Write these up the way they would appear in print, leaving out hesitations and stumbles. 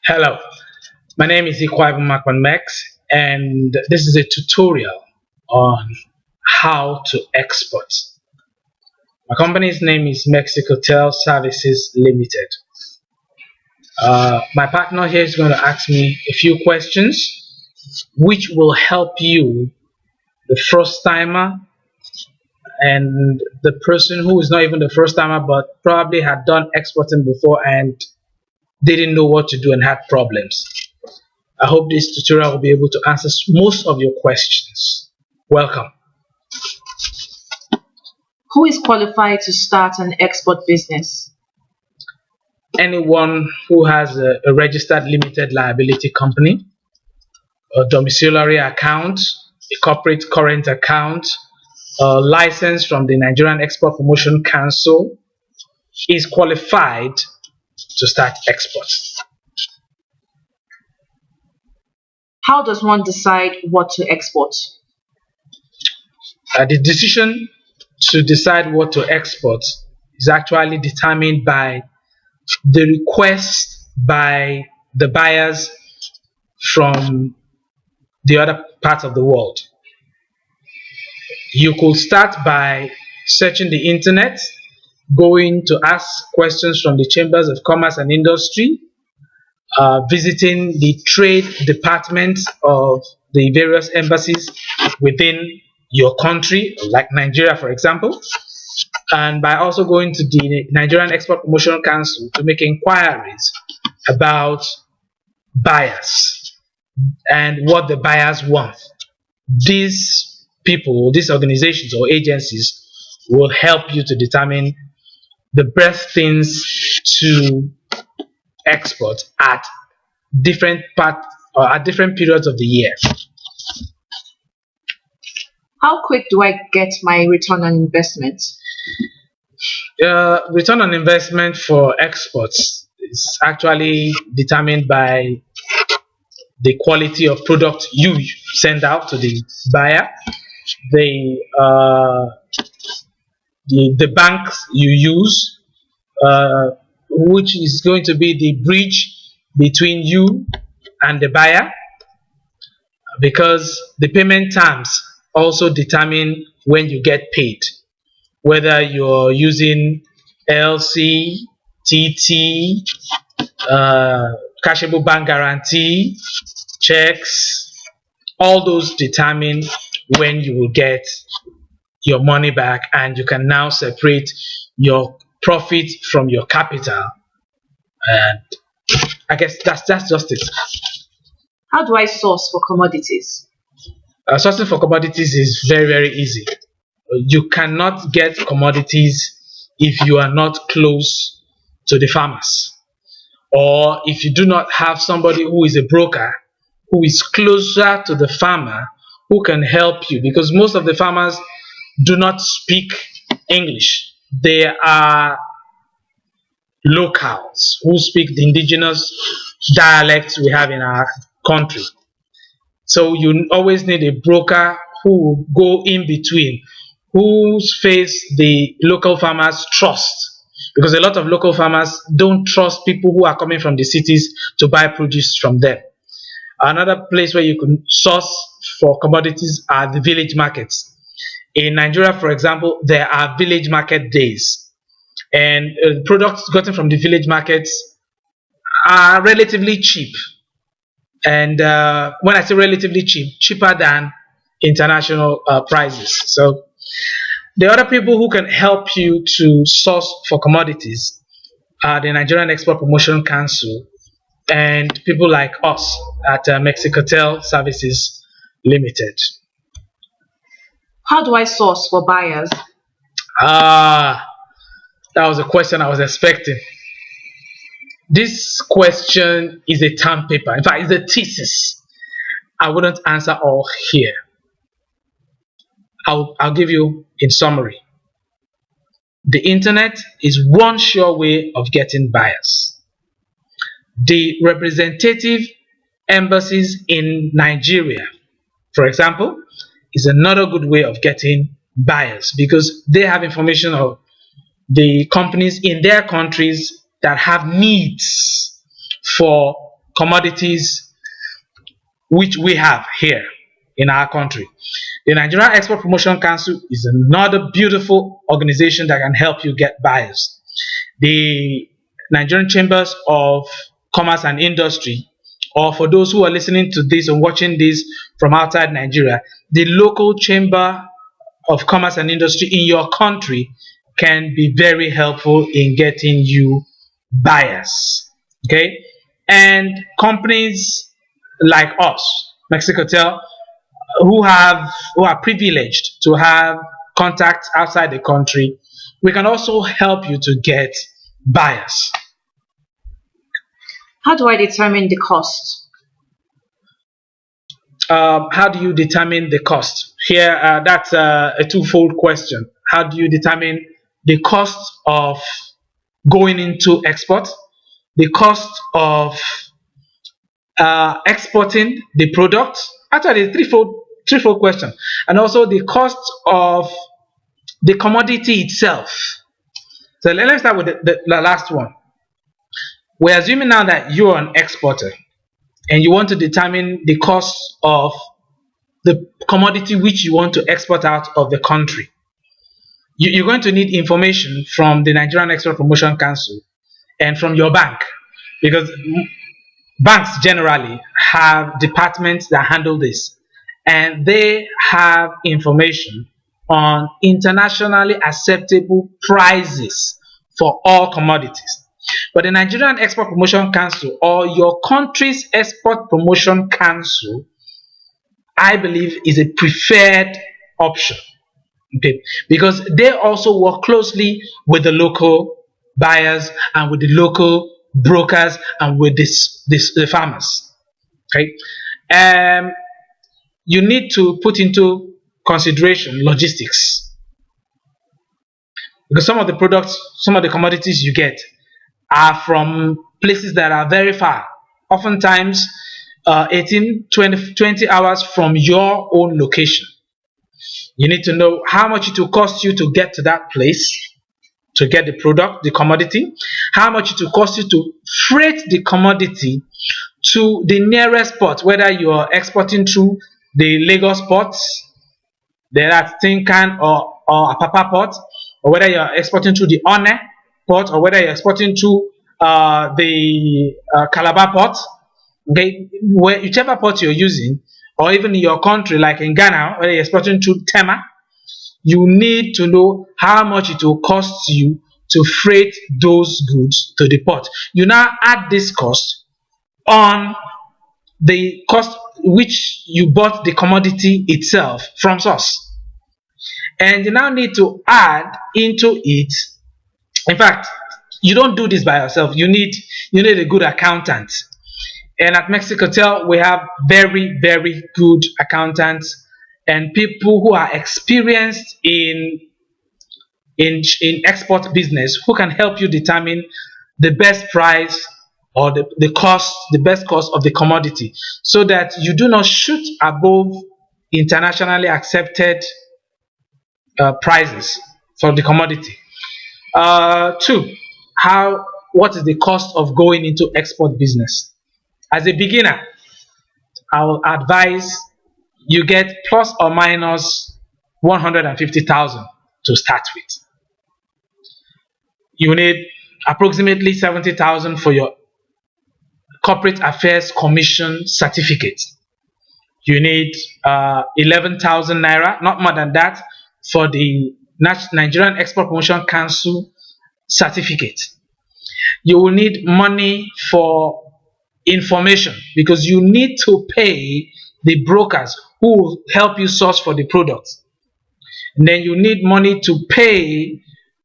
Hello, my name is Max, and this is a tutorial on how to export. My company's name is Mexico Tel Services Limited. My partner here is going to ask me a few questions, which will help you, the first timer, and the person who is not even the first timer but probably had done exporting before and didn't know what to do and had problems. I hope this tutorial will be able to answer most of your questions. Welcome. Who is qualified to start an export business? Anyone who has a registered limited liability company, a domiciliary account, a corporate current account, a license from the Nigerian Export Promotion Council is qualified to start export. How does one decide what to export? The decision to decide what to export is actually determined by the request by the buyers from the other parts of the world. You could start by searching the internet, going to ask questions from the chambers of commerce and industry, visiting the trade departments of the various embassies within your country, like Nigeria, for example, and by also going to the Nigerian Export Promotion Council to make inquiries about buyers and what the buyers want. These people, these organizations or agencies will help you to determine the best things to export at different parts or at different periods of the year. How quick do I get my return on investment? Return on investment for exports is actually determined by the quality of product you send out to the buyer, the the banks you use, which is going to be the bridge between you and the buyer, because the payment terms also determine when you get paid, whether you're using LC, TT, cashable bank guarantee, checks. All those determine when you will get your money back, and you can now separate your profit from your capital. And I guess that's just it. How do I source for commodities? Sourcing for commodities is very easy. You cannot get commodities if you are not close to the farmers, or if you do not have somebody who is a broker who is closer to the farmer who can help you, because most of the farmers do not speak English. They are locals who speak the indigenous dialects we have in our country. So you always need a broker who will go in between, whose face the local farmers trust. Because a lot of local farmers don't trust people who are coming from the cities to buy produce from them. Another place where you can source for commodities are the village markets. In Nigeria, for example, there are village market days, and products gotten from the village markets are relatively cheap. And when I say relatively cheap, cheaper than international prices. So the other people who can help you to source for commodities are the Nigerian Export Promotion Council and people like us at Mexicotel Services Limited. How do I source for buyers? Ah, that was a question I was expecting. This question is a term paper. In fact, it's a thesis. I wouldn't answer all here. I'll give you in summary. The internet is one sure way of getting buyers. The representative embassies in Nigeria, for example, is another good way of getting buyers, because they have information of the companies in their countries that have needs for commodities which we have here in our country. The Nigerian Export Promotion Council is another beautiful organization that can help you get buyers. The Nigerian Chambers of Commerce and Industry, or for those who are listening to this and watching this from outside Nigeria, the local chamber of commerce and industry in your country can be very helpful in getting you buyers. Okay, and companies like us, Mexicotel, who are privileged to have contacts outside the country, we can also help you to get buyers. How do I determine the cost? How do you determine the cost? Here, that's a twofold question. How do you determine the cost of going into export, the cost of exporting the product? Actually, a threefold question, and also the cost of the commodity itself. So let's start with the last one. We're assuming now that you're an exporter and you want to determine the cost of the commodity which you want to export out of the country. You're going to need information from the Nigerian Export Promotion Council and from your bank, because banks generally have departments that handle this, and they have information on internationally acceptable prices for all commodities. But the Nigerian Export Promotion Council, or your country's Export Promotion Council, I believe is a preferred option. Okay, because they also work closely with the local buyers and with the local brokers and with the farmers. Okay, um, you need to put into consideration logistics, because some of the products, some of the commodities you get are from places that are very far, oftentimes 18, 20 hours from your own location. You need to know how much it will cost you to get to that place to get the product, the commodity, how much it will cost you to freight the commodity to the nearest port, whether you are exporting through the Lagos ports, that's Tinkan or Apapa port, or whether you are exporting through the One port, or whether you're exporting through the Calabar port. Okay, whichever port you're using, or even in your country, like in Ghana, whether you're exporting through Tema, you need to know how much it will cost you to freight those goods to the port. You now add this cost on the cost which you bought the commodity itself from source. And you now need to add into it. In fact, you don't do this by yourself. You need a good accountant. And at Mexicotel, we have very, very good accountants and people who are experienced in export business, who can help you determine the best price, or the cost, the best cost of the commodity, so that you do not shoot above internationally accepted prices for the commodity. Two, how what is the cost of going into export business? As a beginner, I will advise you get plus or minus 150,000 to start with. You need approximately 70,000 for your corporate affairs commission certificate. You need 11,000 naira, not more than that, for the Nigerian Export Promotion Council certificate. You will need money for information, because you need to pay the brokers who will help you source for the product. And then you need money to pay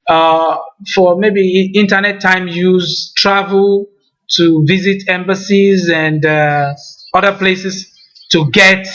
uh, for maybe internet time use, travel to visit embassies and other places to get